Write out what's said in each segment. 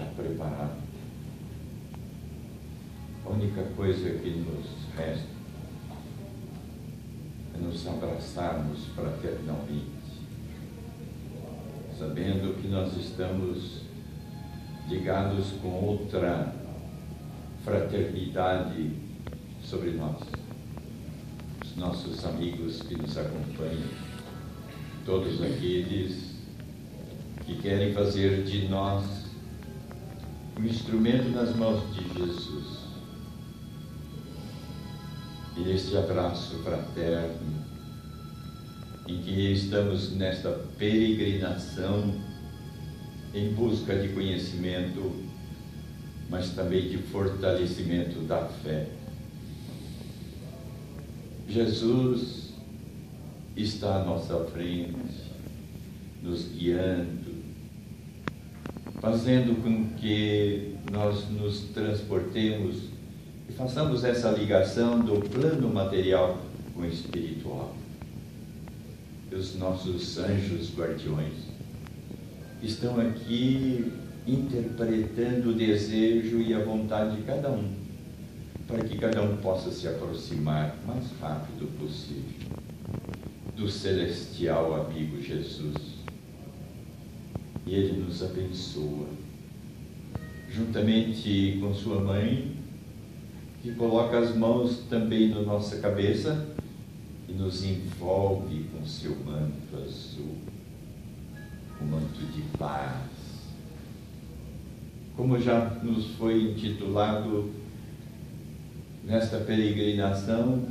já preparado. A única coisa que nos resta é nos abraçarmos fraternalmente, sabendo que nós estamos ligados com outra fraternidade sobre nós. Os nossos amigos que nos acompanham, todos aqueles que querem fazer de nós um instrumento nas mãos de Jesus. E neste abraço fraterno, em que estamos nesta peregrinação em busca de conhecimento, mas também de fortalecimento da fé. Jesus está à nossa frente, nos guiando, fazendo com que nós nos transportemos e façamos essa ligação do plano material com o espiritual. E os nossos anjos guardiões estão aqui interpretando o desejo e a vontade de cada um, para que cada um possa se aproximar o mais rápido possível do celestial amigo Jesus. E Ele nos abençoa, juntamente com sua mãe, que coloca as mãos também na nossa cabeça e nos envolve com seu manto azul, o manto de paz. Como já nos foi intitulado, nesta peregrinação,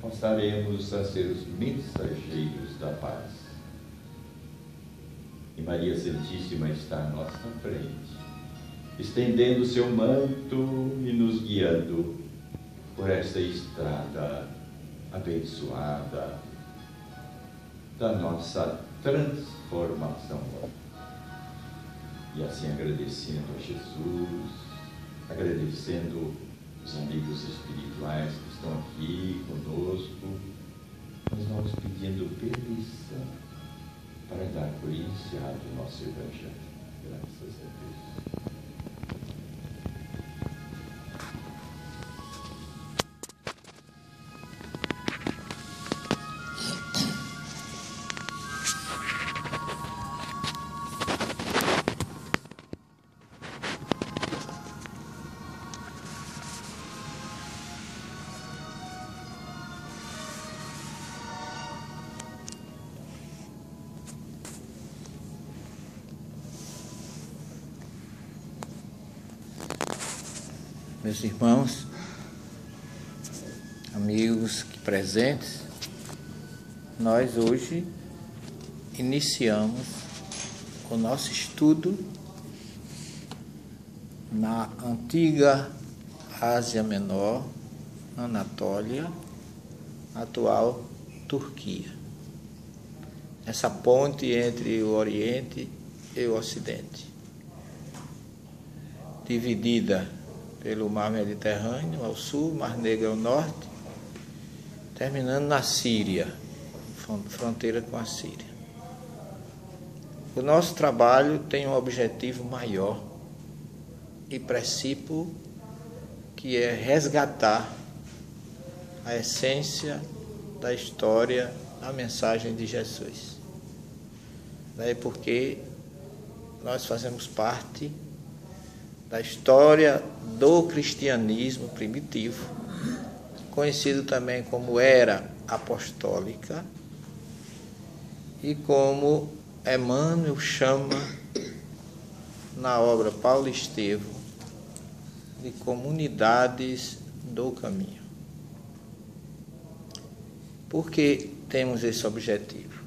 passaremos a ser os mensageiros da paz. E Maria Santíssima está à nossa frente, estendendo seu manto e nos guiando por esta estrada abençoada da nossa transformação. E assim, agradecendo a Jesus, agradecendo os amigos espirituais que estão aqui conosco, nós vamos pedindo permissão para dar por iniciado o nosso Evangelho. Graças a Deus. Meus irmãos, amigos presentes, nós hoje iniciamos o nosso estudo na antiga Ásia Menor, Anatólia, atual Turquia. Essa ponte entre o Oriente e o Ocidente, dividida pelo Mar Mediterrâneo ao sul, Mar Negro ao norte, terminando na Síria, fronteira com a Síria. O nosso trabalho tem um objetivo maior e precípuo, que é resgatar a essência da história da mensagem de Jesus. Daí porque nós fazemos parte da história do cristianismo primitivo, conhecido também como era apostólica, e como Emmanuel chama na obra Paulo Estevo de comunidades do caminho. Por que temos esse objetivo?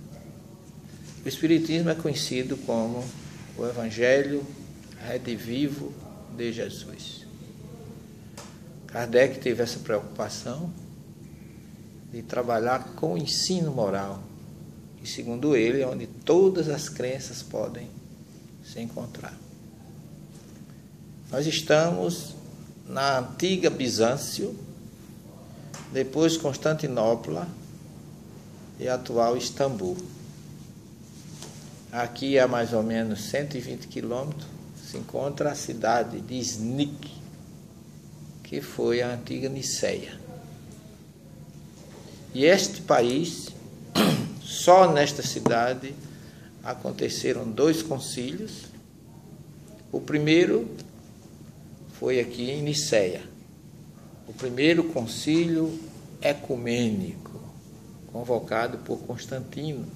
O Espiritismo é conhecido como o Evangelho redivivo de Jesus. Kardec teve essa preocupação de trabalhar com o ensino moral, e segundo ele, é onde todas as crenças podem se encontrar. Nós estamos na antiga Bizâncio, depois Constantinopla e atual Istambul. Aqui a mais ou menos 120 quilômetros, se encontra a cidade de Snik, que foi a antiga Niceia. E este país, só nesta cidade, aconteceram 2 concílios. O primeiro foi aqui em Niceia, o primeiro concílio ecumênico, convocado por Constantino,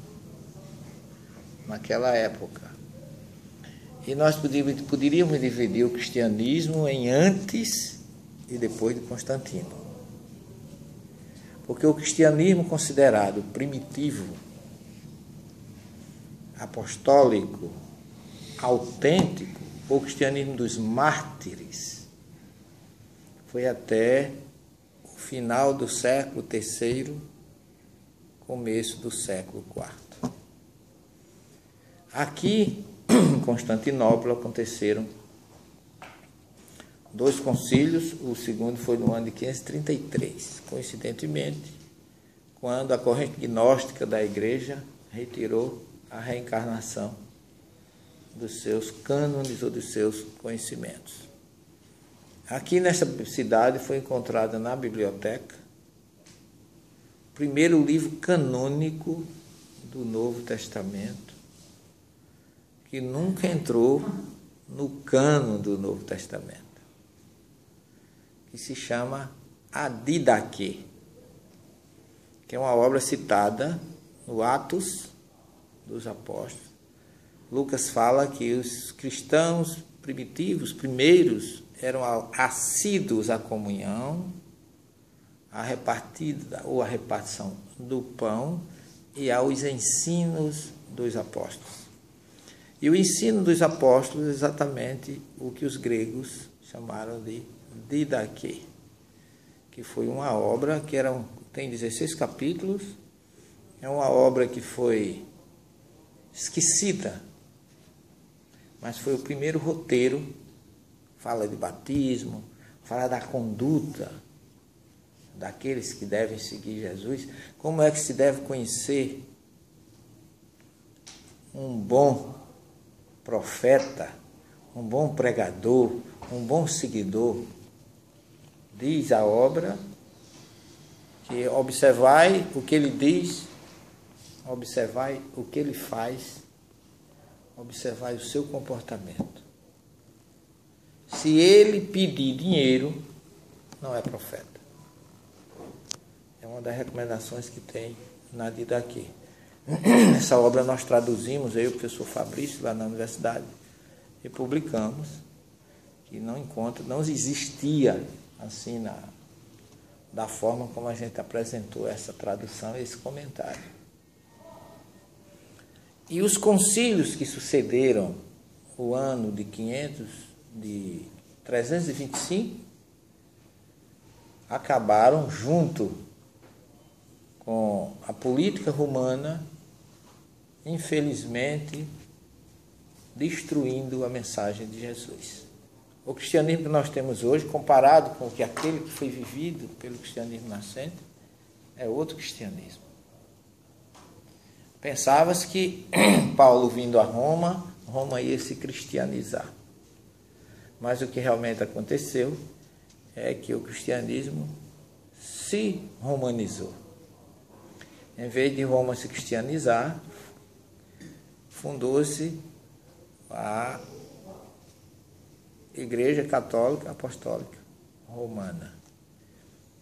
naquela época. E nós poderíamos dividir o cristianismo em antes e depois de Constantino. Porque o cristianismo considerado primitivo, apostólico, autêntico, o cristianismo dos mártires, foi até o final do século III, começo do século IV. Aqui, em Constantinopla, aconteceram 2 concílios. O segundo foi no ano de 533, coincidentemente, quando a corrente gnóstica da Igreja retirou a reencarnação dos seus cânones ou dos seus conhecimentos. Aqui nessa cidade foi encontrada na biblioteca o primeiro livro canônico do Novo Testamento, que nunca entrou no cânon do Novo Testamento, que se chama A Didaquê, que é uma obra citada no Atos dos Apóstolos. Lucas fala que os cristãos primitivos, primeiros, eram assíduos à comunhão, à repartida ou à repartição do pão e aos ensinos dos apóstolos. E o ensino dos apóstolos é exatamente o que os gregos chamaram de Didaquê, que foi uma obra que tem 16 capítulos, é uma obra que foi esquecida, mas foi o primeiro roteiro. Fala de batismo, fala da conduta daqueles que devem seguir Jesus, como é que se deve conhecer um bom profeta, um bom pregador, um bom seguidor. Diz a obra que observai o que ele diz, observai o que ele faz, observai o seu comportamento. Se ele pedir dinheiro, não é profeta. É uma das recomendações que tem na Didaquê. Essa obra nós traduzimos, eu e o professor Fabrício, lá na universidade, e publicamos, que não existia assim da forma como a gente apresentou essa tradução e esse comentário. E os concílios que sucederam o ano de 325 acabaram junto com a política romana, infelizmente, destruindo a mensagem de Jesus. O cristianismo que nós temos hoje, comparado com aquele que foi vivido pelo cristianismo nascente, é outro cristianismo. Pensava-se que Paulo vindo a Roma ia se cristianizar. Mas o que realmente aconteceu é que o cristianismo se romanizou. Em vez de Roma se cristianizar, fundou-se a Igreja Católica Apostólica Romana.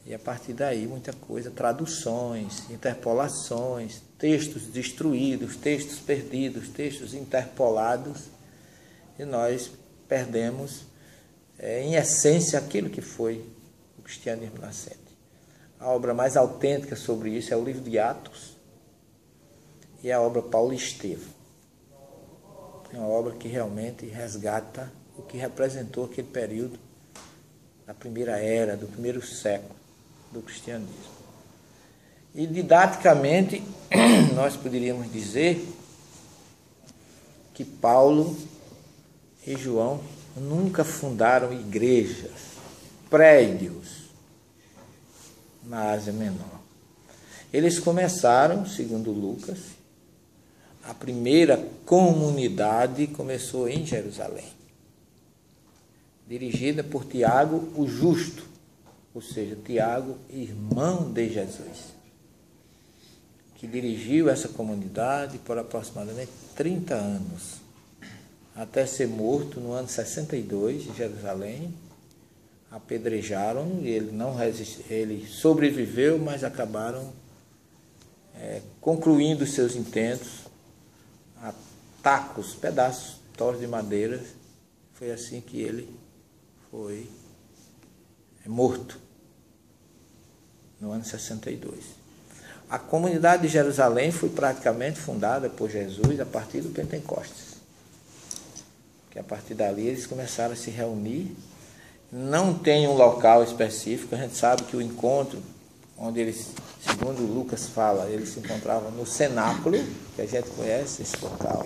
E a partir daí muita coisa, traduções, interpolações, textos destruídos, textos perdidos, textos interpolados, e nós perdemos, em essência, aquilo que foi o cristianismo nascente. A obra mais autêntica sobre isso é o livro de Atos e a obra Paulo e Estevão. É uma obra que realmente resgata o que representou aquele período da primeira era, do primeiro século do cristianismo. E didaticamente, nós poderíamos dizer que Paulo e João nunca fundaram igrejas, prédios na Ásia Menor. Eles começaram, segundo Lucas, a primeira comunidade começou em Jerusalém. dirigida por Tiago o Justo, ou seja, Tiago, irmão de Jesus, que dirigiu essa comunidade por aproximadamente 30 anos, até ser morto no ano 62 em Jerusalém. Apedrejaram e ele não resistiu, ele sobreviveu, mas acabaram concluindo seus intentos a tacos, pedaços, toros de madeira. Foi assim que ele foi morto no ano 62. A comunidade de Jerusalém foi praticamente fundada por Jesus a partir do Pentecostes, que a partir dali eles começaram a se reunir. Não tem um local específico, a gente sabe que o encontro, onde eles, segundo Lucas fala, eles se encontravam no cenáculo, que a gente conhece esse local,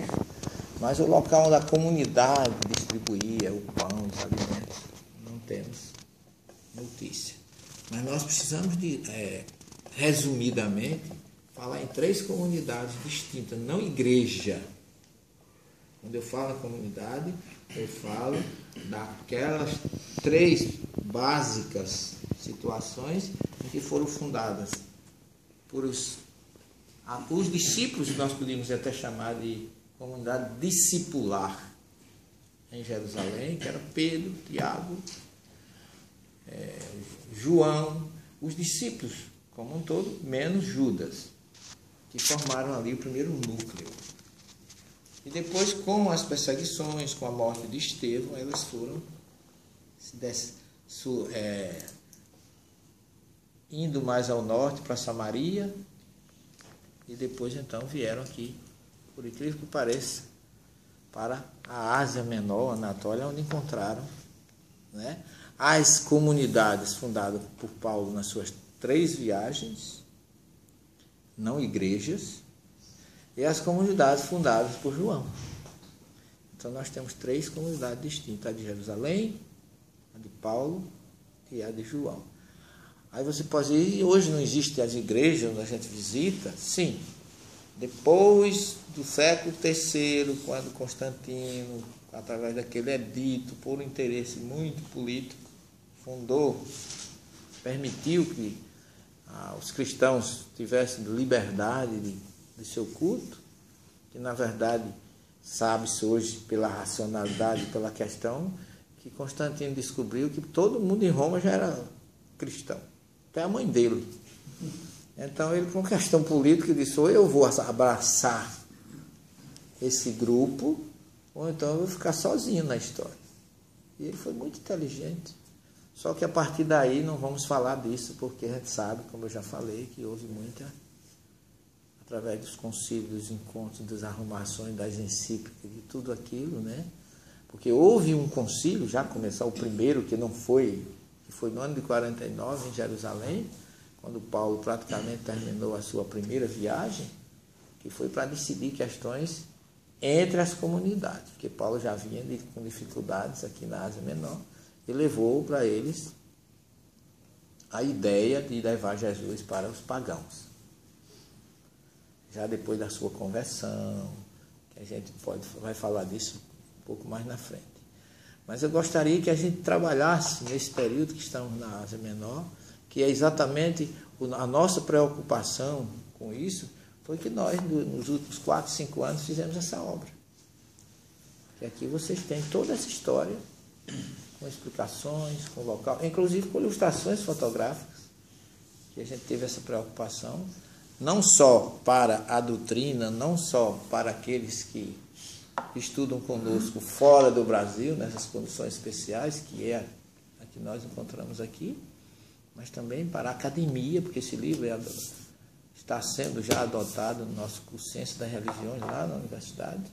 mas o local onde a comunidade distribuía o pão, os alimentos, não temos notícia. Mas nós precisamos de, resumidamente, falar em 3 comunidades distintas, não igreja. Quando eu falo em comunidade, eu falo daquelas 3 básicas situações em que foram fundadas por os discípulos, que nós podíamos até chamar de comunidade discipular em Jerusalém, que era Pedro, Tiago, João, os discípulos como um todo, menos Judas, que formaram ali o primeiro núcleo. E depois, com as perseguições, com a morte de Estevão, elas foram indo mais ao norte, para Samaria, e depois então vieram aqui, por incrível que pareça, para a Ásia Menor, Anatólia, onde encontraram, né, as comunidades fundadas por Paulo nas suas 3 viagens, não igrejas, e as comunidades fundadas por João. Então nós temos 3 comunidades distintas, a de Jerusalém, a de Paulo e a de João. Aí você pode dizer, hoje não existem as igrejas onde a gente visita? Sim. Depois do século III, quando Constantino, através daquele edito, por um interesse muito político, permitiu que os cristãos tivessem liberdade de seu culto, que na verdade sabe-se hoje pela racionalidade, pela questão, que Constantino descobriu que todo mundo em Roma já era cristão, até a mãe dele. Então ele, por uma questão política, disse, ou eu vou abraçar esse grupo, ou então eu vou ficar sozinho na história. E ele foi muito inteligente. Só que a partir daí não vamos falar disso, porque a gente sabe, como eu já falei, que houve muita, através dos concílios, dos encontros, das arrumações, das encíclicas, de tudo aquilo, né? Porque houve um concílio, já começou o primeiro, que foi no ano de 49, em Jerusalém, quando Paulo praticamente terminou a sua primeira viagem, que foi para decidir questões entre as comunidades, porque Paulo já vinha com dificuldades aqui na Ásia Menor, e levou para eles a ideia de levar Jesus para os pagãos. Já depois da sua conversão, que a gente vai falar disso um pouco mais na frente. Mas eu gostaria que a gente trabalhasse nesse período que estamos na Ásia Menor, que é exatamente a nossa preocupação com isso, foi que nós, nos últimos 4, 5 anos, fizemos essa obra. E aqui vocês têm toda essa história, com explicações, com local, inclusive com ilustrações fotográficas, que a gente teve essa preocupação, não só para a doutrina, não só para aqueles que estudam conosco fora do Brasil, nessas condições especiais, que é a que nós encontramos aqui, mas também para a academia, porque esse livro está sendo já adotado no nosso curso Ciência das Religiões, lá na universidade,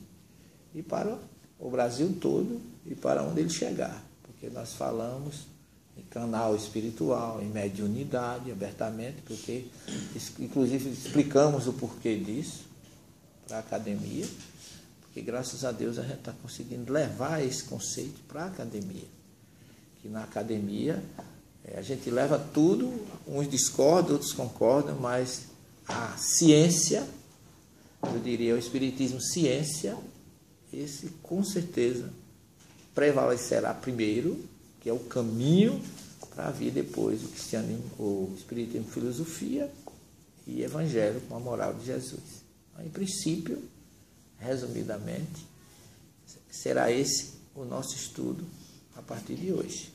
e para o Brasil todo e para onde ele chegar. Porque nós falamos em canal espiritual, em mediunidade, abertamente, porque inclusive explicamos o porquê disso para a academia, porque graças a Deus a gente está conseguindo levar esse conceito para a academia. Que na academia a gente leva tudo, uns discordam, outros concordam, mas a ciência, eu diria o espiritismo ciência, esse com certeza prevalecerá primeiro, que é o caminho para vir depois o cristianismo, o espiritismo, filosofia e evangelho com a moral de Jesus. Então, em princípio, resumidamente, será esse o nosso estudo a partir de hoje.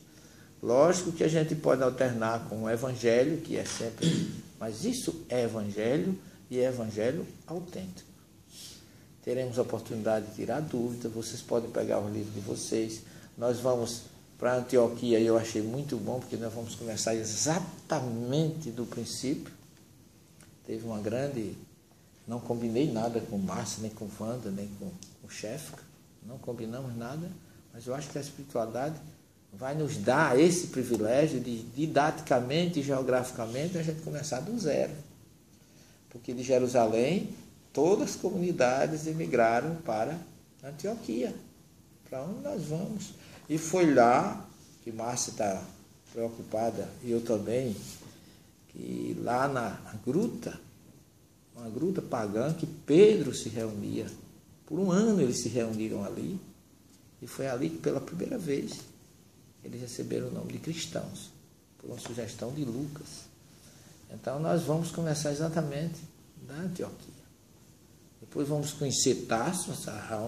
Lógico que a gente pode alternar com o evangelho, que é sempre, mas isso é evangelho e é evangelho autêntico. Teremos a oportunidade de tirar dúvidas, vocês podem pegar os livros de vocês. Nós vamos para Antioquia e eu achei muito bom, porque nós vamos começar exatamente do princípio. Teve uma grande... Não combinei nada com Márcia, nem com Wanda, nem com o chefe. Não combinamos nada, mas eu acho que a espiritualidade vai nos dar esse privilégio de, didaticamente e geograficamente, a gente começar do zero. Porque de Jerusalém, todas as comunidades emigraram para Antioquia. Para onde nós vamos? E foi lá, que Márcia está preocupada, e eu também, que lá na gruta, uma gruta pagã, que Pedro se reunia. Por um ano eles se reuniram ali, e foi ali que pela primeira vez eles receberam o nome de cristãos, por uma sugestão de Lucas. Então nós vamos começar exatamente da Antioquia. Depois vamos conhecer Tarso,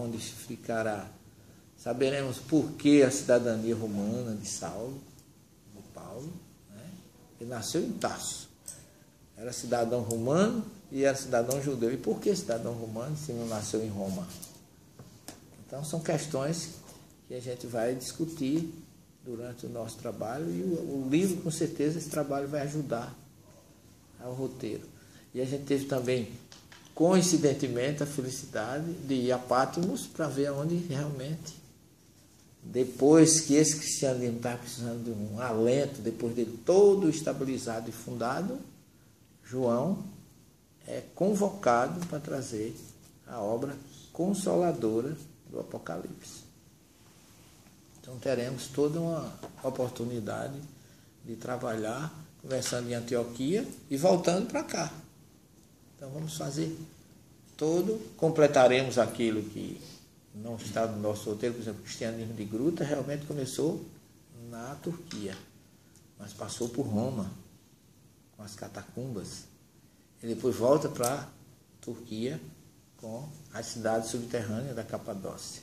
onde ficará, saberemos por que a cidadania romana de Saulo, de Paulo, né? Ele nasceu em Tarso. Era cidadão romano e era cidadão judeu. E por que cidadão romano se não nasceu em Roma? Então são questões que a gente vai discutir durante o nosso trabalho, e o livro, com certeza, esse trabalho vai ajudar ao roteiro. E a gente teve também, coincidentemente, a felicidade de ir a Patmos para ver onde realmente, depois que esse cristianismo está precisando de um alento, depois dele todo estabilizado e fundado, João é convocado para trazer a obra consoladora do Apocalipse. Então teremos toda uma oportunidade de trabalhar, começando em Antioquia e voltando para cá. Então vamos fazer completaremos aquilo que não está no nosso roteiro. Por exemplo, o cristianismo de gruta realmente começou na Turquia, mas passou por Roma, com as catacumbas, e depois volta para a Turquia com as cidades subterrâneas da Capadócia.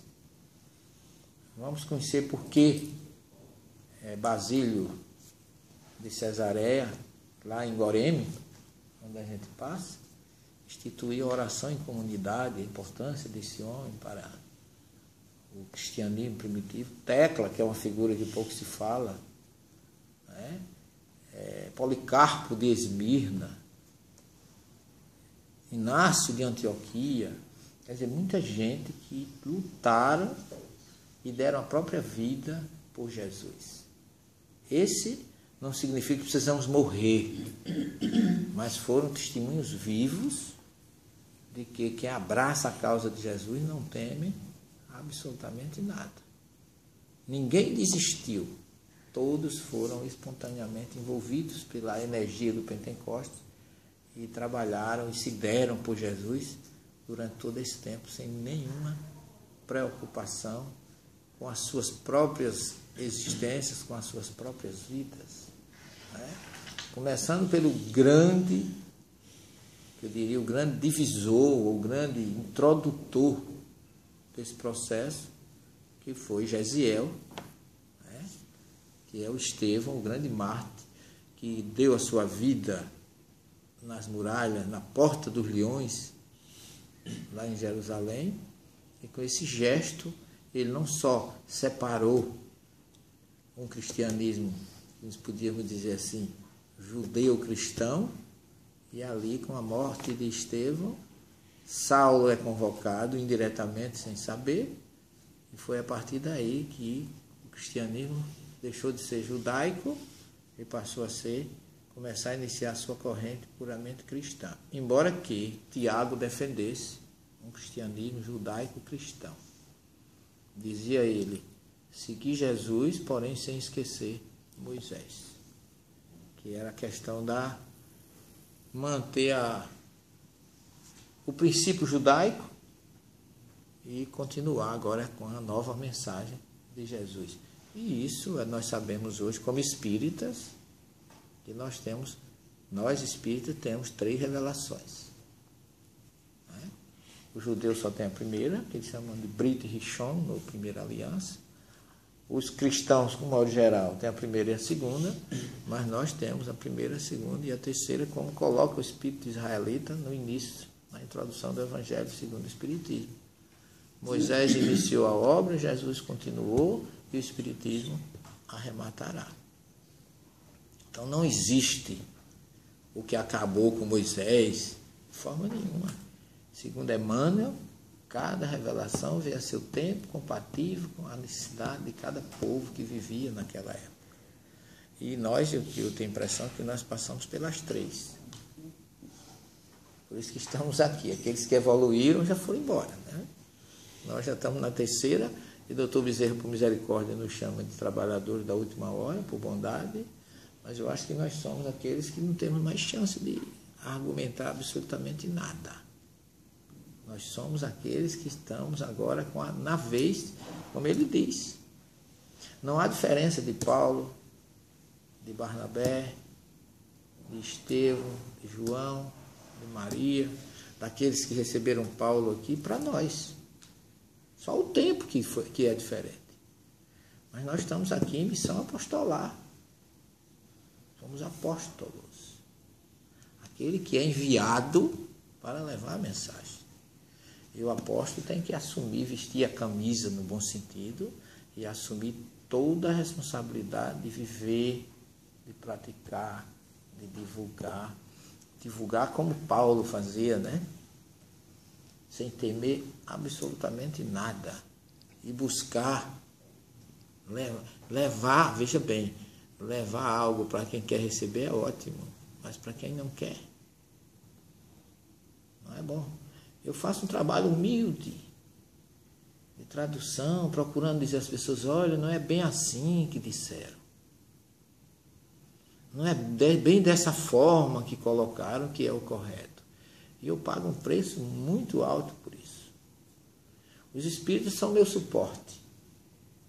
Vamos conhecer por que Basílio de Cesareia, lá em Goreme, onde a gente passa, instituiu a oração em comunidade, a importância desse homem para o cristianismo primitivo. Tecla, que é uma figura que pouco se fala, né? Policarpo de Esmirna, Inácio de Antioquia, quer dizer, muita gente que lutaram e deram a própria vida por Jesus. Esse não significa que precisamos morrer, mas foram testemunhos vivos de que quem abraça a causa de Jesus não teme absolutamente nada. Ninguém desistiu, todos foram espontaneamente envolvidos pela energia do Pentecostes e trabalharam e se deram por Jesus durante todo esse tempo, sem nenhuma preocupação com as suas próprias existências, com as suas próprias vidas, né? Começando pelo grande, eu diria, o grande divisor, o grande introdutor desse processo, que foi Gesiel, né? Que é o Estevão, o grande mártir, que deu a sua vida nas muralhas, na Porta dos Leões, lá em Jerusalém, e com esse gesto ele não só separou um cristianismo, nós podíamos dizer assim, judeu-cristão, e ali com a morte de Estevão, Saulo é convocado indiretamente, sem saber, e foi a partir daí que o cristianismo deixou de ser judaico e passou a começar a iniciar a sua corrente puramente cristã. Embora que Tiago defendesse um cristianismo judaico-cristão. Dizia ele, seguir Jesus, porém sem esquecer Moisés, que era a questão da manter o princípio judaico e continuar agora com a nova mensagem de Jesus. E isso nós sabemos hoje, como espíritas, que nós espíritas temos 3 revelações. Né? O judeu só tem a primeira, que eles chamam de Brit Rishon, no Primeira Aliança. Os cristãos, de modo geral, têm a primeira e a segunda, mas nós temos a primeira, a segunda e a terceira, como coloca o espírito israelita no início, na introdução do Evangelho segundo o Espiritismo. Moisés iniciou a obra, Jesus continuou e o Espiritismo arrematará. Então não existe o que acabou com Moisés, de forma nenhuma. Segundo Emmanuel, cada revelação veio a seu tempo, compatível com a necessidade de cada povo que vivia naquela época. E nós, eu tenho a impressão que nós passamos pelas 3. Por isso que estamos aqui. Aqueles que evoluíram já foram embora, né? Nós já estamos na terceira, e o Dr. Bezerra, por misericórdia, nos chama de trabalhadores da última hora, por bondade, mas eu acho que nós somos aqueles que não temos mais chance de argumentar absolutamente nada. Nós somos aqueles que estamos agora na vez, como ele diz. Não há diferença de Paulo, de Barnabé, de Estevão, de João, de Maria, daqueles que receberam Paulo aqui, para nós. Só o tempo que é diferente. Mas nós estamos aqui em missão apostolar. Somos apóstolos. Aquele que é enviado para levar a mensagem. E o apóstolo tem que assumir, vestir a camisa no bom sentido e assumir toda a responsabilidade de viver, de praticar, de divulgar. Divulgar como Paulo fazia, né? Sem temer absolutamente nada. E buscar, levar, veja bem, levar algo para quem quer receber é ótimo, mas para quem não quer, não é bom. Eu faço um trabalho humilde, de tradução, procurando dizer às pessoas, olha, não é bem assim que disseram. Não é bem dessa forma que colocaram que é o correto. E eu pago um preço muito alto por isso. Os espíritos são meu suporte,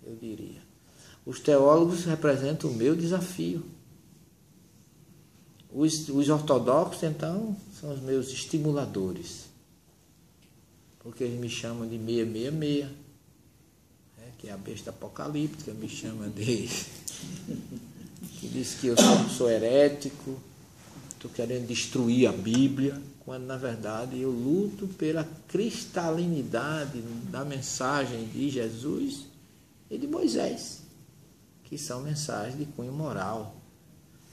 eu diria. Os teólogos representam o meu desafio. Os ortodoxos, então, são os meus estimuladores. Porque eles me chamam de 666, né, que é a besta apocalíptica, me chama de... que diz que eu sou herético, estou querendo destruir a Bíblia, quando na verdade eu luto pela cristalinidade da mensagem de Jesus e de Moisés, que são mensagens de cunho moral.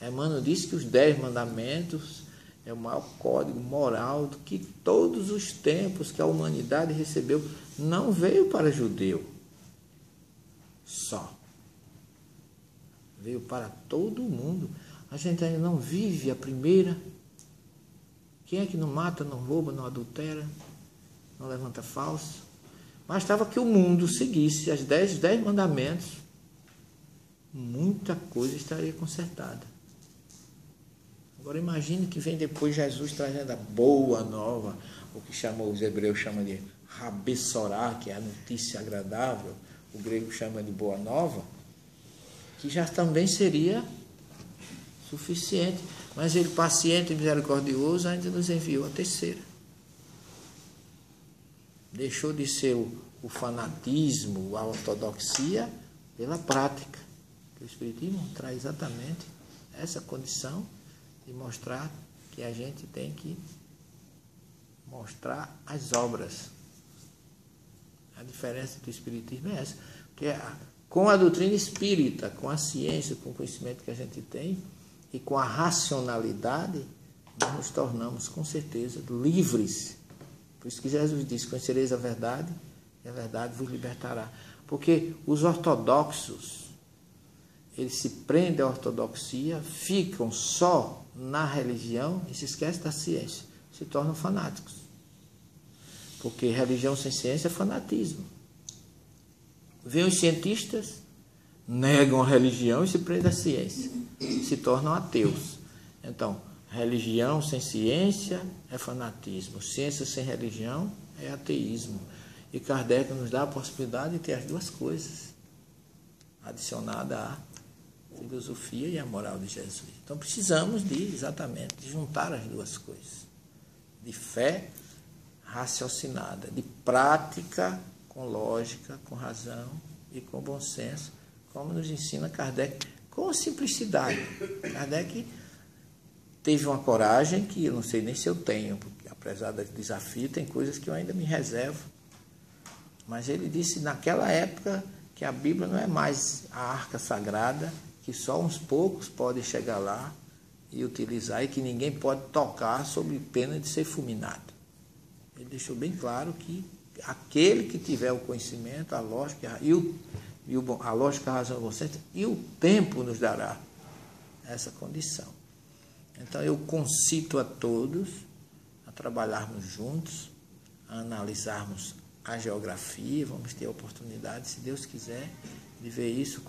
Emmanuel disse que os 10 mandamentos é o maior código moral do que todos os tempos que a humanidade recebeu. Não veio para judeu só. Veio para todo mundo. A gente ainda não vive a primeira. Quem é que não mata, não rouba, não adultera, não levanta falso? Bastava que o mundo seguisse os 10 mandamentos. Muita coisa estaria consertada. Agora imagine que vem depois Jesus trazendo a boa nova, o que os hebreus chamam de Rabessorá, que é a notícia agradável, o grego chama de boa nova, que já também seria suficiente. Mas ele, paciente e misericordioso, ainda nos enviou a terceira. Deixou de ser o fanatismo, a ortodoxia, pela prática. O Espiritismo traz exatamente essa condição de mostrar que a gente tem que mostrar as obras. A diferença do Espiritismo é essa. Porque com a doutrina espírita, com a ciência, com o conhecimento que a gente tem e com a racionalidade, nós nos tornamos, com certeza, livres. Por isso que Jesus disse, conhecereis a verdade e a verdade vos libertará. Porque os ortodoxos, eles se prendem à ortodoxia, ficam só na religião e se esquecem da ciência. Se tornam fanáticos. Porque religião sem ciência é fanatismo. Vêm os cientistas, negam a religião e se prendem à ciência. Se tornam ateus. Então, religião sem ciência é fanatismo. Ciência sem religião é ateísmo. E Kardec nos dá a possibilidade de ter as duas coisas. adicionada à filosofia e à moral de Jesus. Então precisamos exatamente de juntar as duas coisas, de fé raciocinada, de prática com lógica, com razão e com bom senso, como nos ensina Kardec, com simplicidade. Kardec teve uma coragem que eu não sei nem se eu tenho, porque apesar do desafio, tem coisas que eu ainda me reservo. Mas ele disse naquela época que a Bíblia não é mais a arca sagrada, que só uns poucos podem chegar lá e utilizar, e que ninguém pode tocar sob pena de ser fulminado. Ele deixou bem claro que aquele que tiver o conhecimento, a lógica a lógica, a razão e o bom senso, e o tempo nos dará essa condição. Então eu concito a todos a trabalharmos juntos, a analisarmos a geografia. Vamos ter a oportunidade, se Deus quiser, de ver isso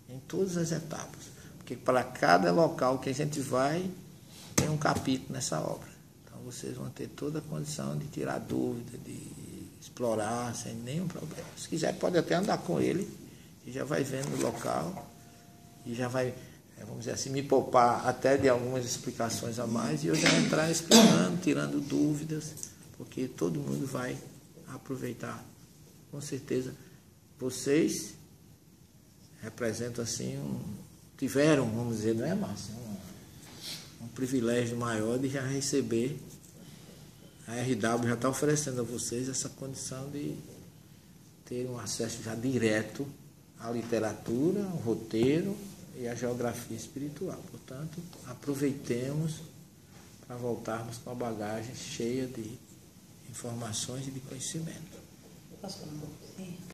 em todas as etapas. Porque para cada local que a gente vai, tem um capítulo nessa obra. Então vocês vão ter toda a condição de tirar dúvida, de explorar sem nenhum problema. Se quiser, pode até andar com ele e já vai vendo o local e já vai, vamos dizer assim, me poupar até de algumas explicações a mais, e eu já entrar explicando, tirando dúvidas, porque todo mundo vai aproveitar. Com certeza, vocês representam assim, tiveram, vamos dizer, não é, Márcio, um privilégio maior de já receber. A RW já está oferecendo a vocês essa condição de ter um acesso já direto à literatura, ao roteiro e à geografia espiritual. Portanto, aproveitemos para voltarmos com a bagagem cheia de informações e de conhecimento. Posso falar um pouco? Sim.